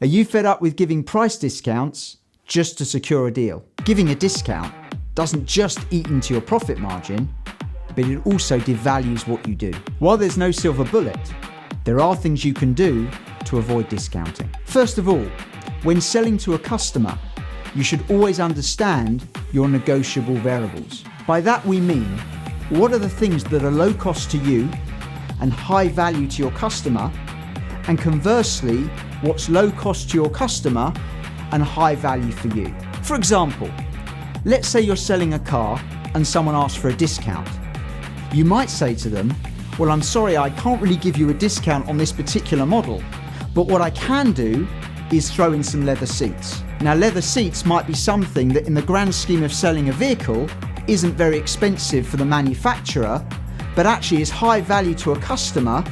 Are you fed up with giving price discounts just to secure a deal? Giving a discount doesn't just eat into your profit margin, but it also devalues what you do. While there's no silver bullet, there are things you can do to avoid discounting. First of all, when selling to a customer, you should always understand your negotiable variables. By that we mean, what are the things that are low cost to you and high value to your customer, and conversely, what's low cost to your customer and high value for you. For example, let's say you're selling a car and someone asks for a discount. You might say to them, well, I'm sorry, I can't really give you a discount on this particular model, but what I can do is throw in some leather seats. Now, leather seats might be something that in the grand scheme of selling a vehicle isn't very expensive for the manufacturer, but actually is high value to a customer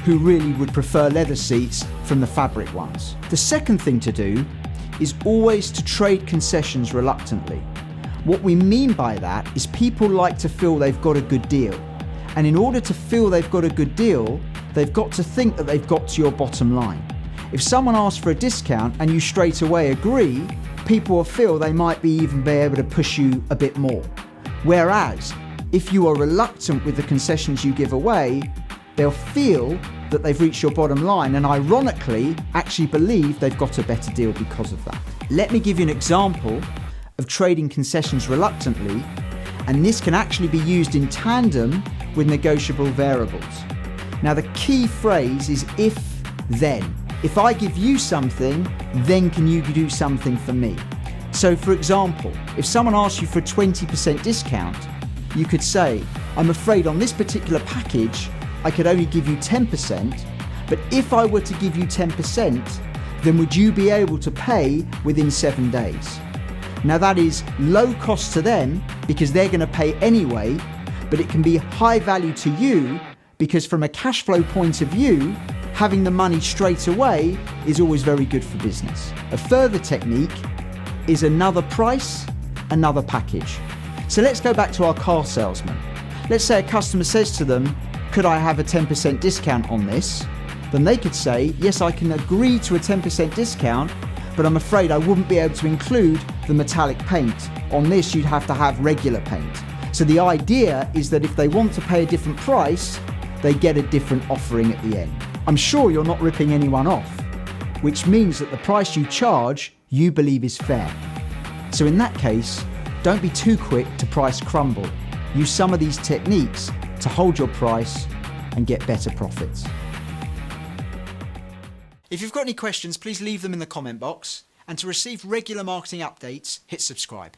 who really would prefer leather seats from the fabric ones. The second thing to do is always to trade concessions reluctantly. What we mean by that is people like to feel they've got a good deal. And in order to feel they've got a good deal, they've got to think that they've got to your bottom line. If someone asks for a discount and you straight away agree, people will feel they might even be able to push you a bit more. Whereas, if you are reluctant with the concessions you give away, they'll feel that they've reached your bottom line and ironically actually believe they've got a better deal because of that. Let me give you an example of trading concessions reluctantly, and this can actually be used in tandem with negotiable variables. Now the key phrase is if, then. If I give you something, then can you do something for me? So for example, if someone asks you for a 20% discount, you could say, I'm afraid on this particular package, I could only give you 10%, but if I were to give you 10%, then would you be able to pay within 7 days? Now that is low cost to them because they're going to pay anyway, but it can be high value to you because from a cash flow point of view, having the money straight away is always very good for business. A further technique is another price, another package. So let's go back to our car salesman. Let's say a customer says to them, could I have a 10% discount on this? Then they could say, yes, I can agree to a 10% discount, but I'm afraid I wouldn't be able to include the metallic paint. On this, you'd have to have regular paint. So the idea is that if they want to pay a different price, they get a different offering at the end. I'm sure you're not ripping anyone off, which means that the price you charge, you believe is fair. So in that case, don't be too quick to price crumble. Use some of these techniques to hold your price and get better profits. If you've got any questions, please leave them in the comment box. And to receive regular marketing updates, hit subscribe.